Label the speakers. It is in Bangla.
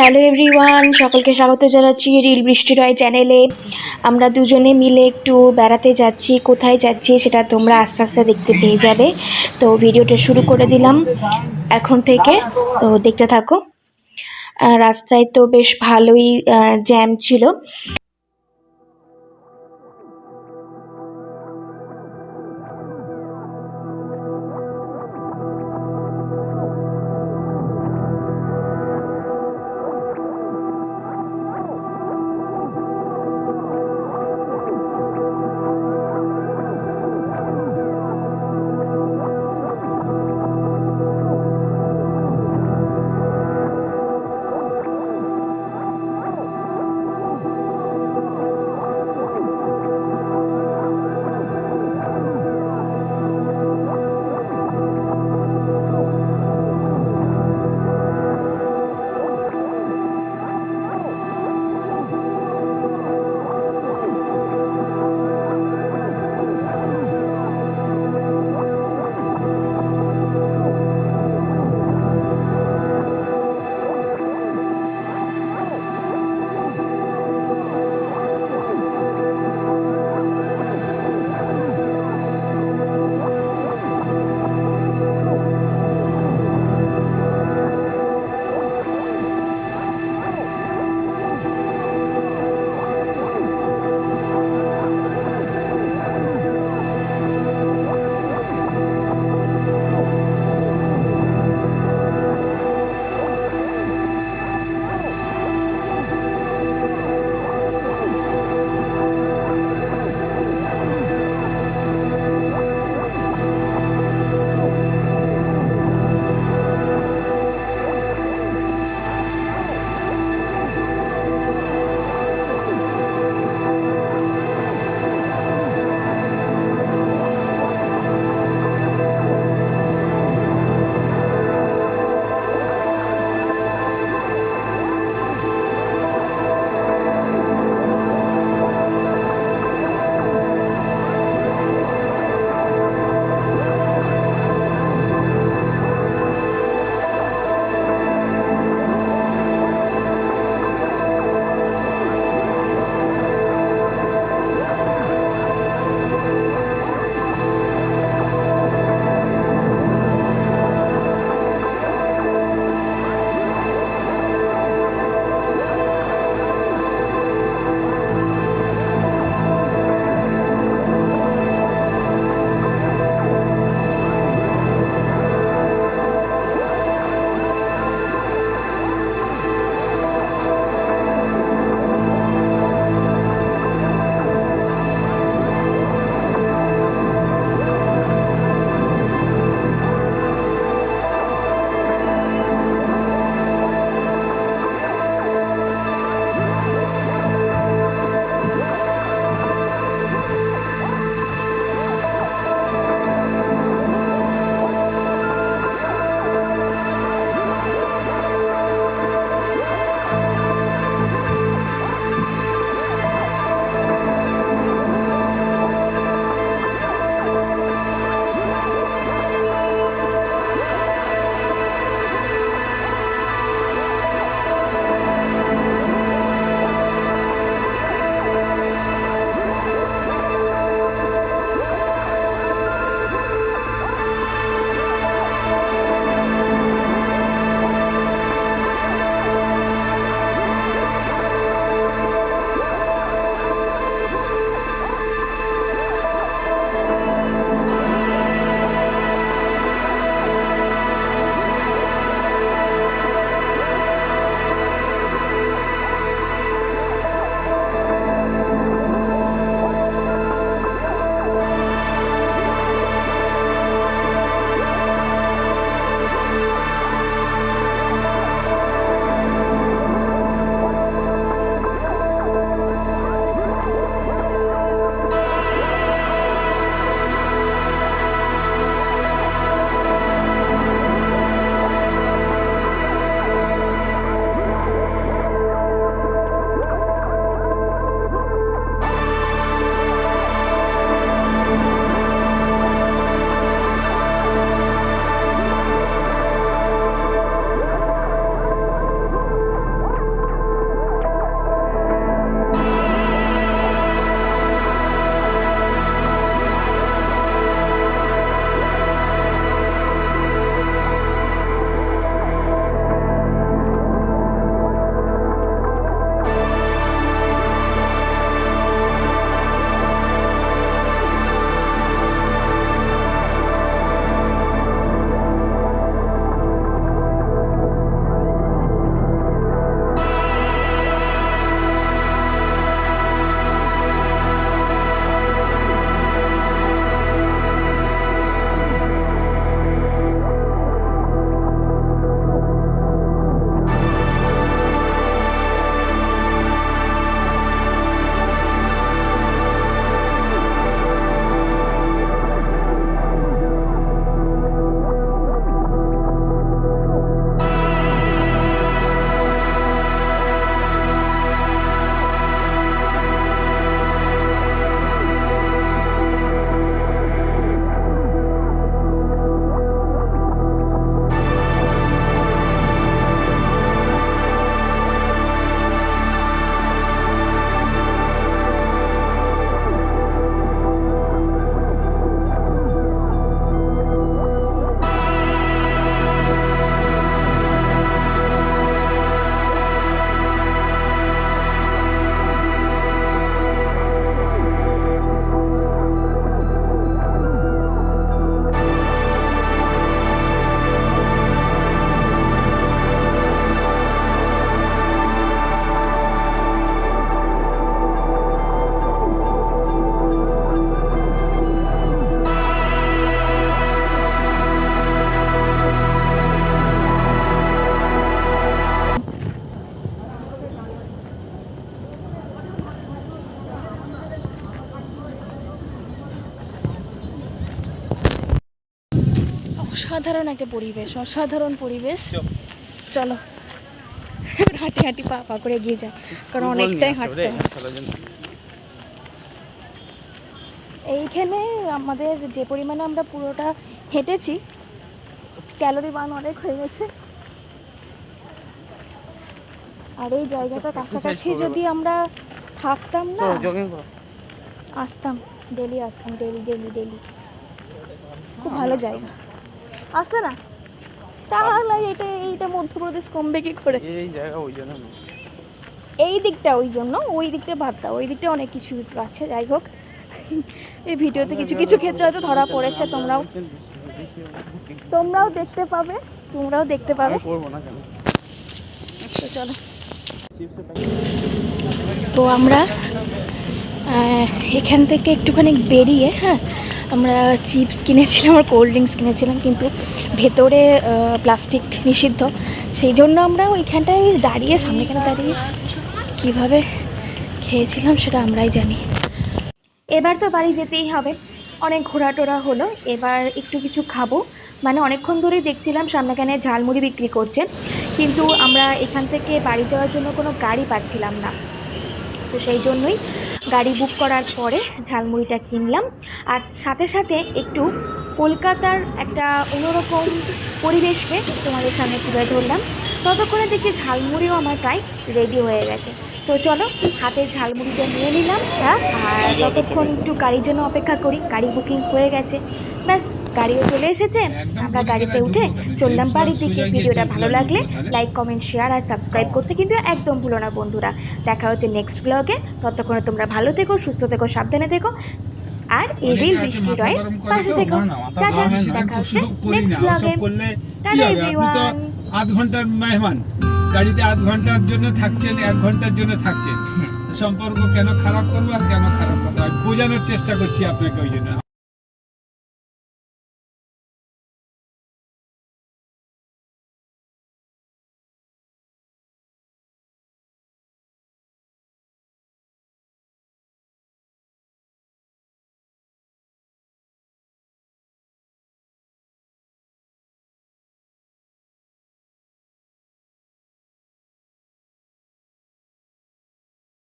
Speaker 1: হ্যালো এভরিওয়ান, সকলকে স্বাগত জানাচ্ছি রিল বৃষ্টি রয় চ্যানেলে। আমরা দুজনে মিলে একটু বেড়াতে যাচ্ছি। কোথায় যাচ্ছি সেটা তোমরা আস্তে আস্তে দেখতে পেয়ে যাবে। তো ভিডিওটা শুরু করে দিলাম এখন থেকে, তো দেখতে থাকো। রাস্তায় তো বেশ ভালোই জ্যাম ছিল। অসাধারণ একটা পরিবেশ, অসাধারণ পরিবেশ। চলো হাঁটি হাঁটি পা পা করে এগিয়ে যায়, কারণ অনেকটাই হাঁটতে হয়। এইখানে আমাদের যে পরিমাণে আমরা পুরোটা হেঁটেছি, ক্যালোরি বার্ন অনেক হয়ে গেছে। আর এই জায়গাটা কাছাকাছি যদি আমরা থাকতাম না, আসতাম, ডেলি আসতাম, ডেলি ডেলি ডেলি। খুব ভালো জায়গা, আসতে না তাহলে এইটা মধ্যপ্রদেশ কমবে কি করে?
Speaker 2: এই জায়গা ওই জন্য না,
Speaker 1: এই দিকটা ওই জন্য, ওই দিকটা বাদ দাও, ওই দিকটা অনেক কিছু আছে। যাই হোক, এই ভিডিওতে কিছু কিছু ক্ষেত্রে হয়তো ধরা পড়েছে, তোমরাও দেখতে পাবে, তোমরাও দেখতে পাবে। তো চলো, তো আমরা এখান থেকে একটুখানি বেরিয়ে, হ্যাঁ, আমরা চিপস কিনেছিলাম আর কোল্ড ড্রিঙ্কস কিনেছিলাম, কিন্তু ভেতরে প্লাস্টিক নিষিদ্ধ, সেই জন্য আমরা ওইখানটায় দাঁড়িয়ে, সামনেখানে দাঁড়িয়ে কীভাবে খেয়েছিলাম সেটা আমরাই জানি। এবার তো বাড়ি যেতেই হবে, অনেক ঘোরাটোরা হলো, এবার একটু কিছু খাবো। মানে অনেকক্ষণ ধরেই দেখছিলাম সামনেখানে ঝালমুড়ি বিক্রি করছে, কিন্তু আমরা এখান থেকে বাড়ি যাওয়ার জন্য কোনো গাড়ি পাচ্ছিলাম না, তো সেই জন্যই গাড়ি বুক করার পরে ঝালমুড়িটা কিনলাম। আর সাথে সাথে একটু কলকাতার একটা অন্যরকম পরিবেশকে তোমাদের সামনে তুলে ধরলাম। ততক্ষণে দেখি ঝালমুড়িও আমার প্রায় রেডি হয়ে গেছে। তো চলো, হাতে ঝালমুড়িটা নিয়ে নিলাম, আর ততক্ষণ একটু গাড়ির জন্য অপেক্ষা করি। গাড়ি বুকিং হয়ে গেছে, ব্যাস গাড়িও চলে এসেছে। ফাঁকা গাড়িতে উঠে চললাম বাড়ির দিকে। ভিডিওটা ভালো লাগলে লাইক, কমেন্ট, শেয়ার আর সাবস্ক্রাইব করতে কিন্তু একদম ভুলো না বন্ধুরা। দেখা হচ্ছে নেক্সট ব্লগে, ততক্ষণে তোমরা ভালো থেকো, সুস্থ থেকো, সাবধানে থেকো, আর এই রিল বৃষ্টি রয়ের পাশে থেকো। টাটা, দেখা হচ্ছে নেক্সট ব্লগে। Tata everyone.
Speaker 3: আধ ঘন্টার মেহমান, গাড়িতে আধ ঘন্টার জন্য থাকছেন, 1 ঘন্টার জন্য থাকছেন, সম্পর্ক কেন খারাপ করবো আর কেন খারাপ কথা বোঝানোর চেষ্টা করছি আপনাকে, ওই জন্য।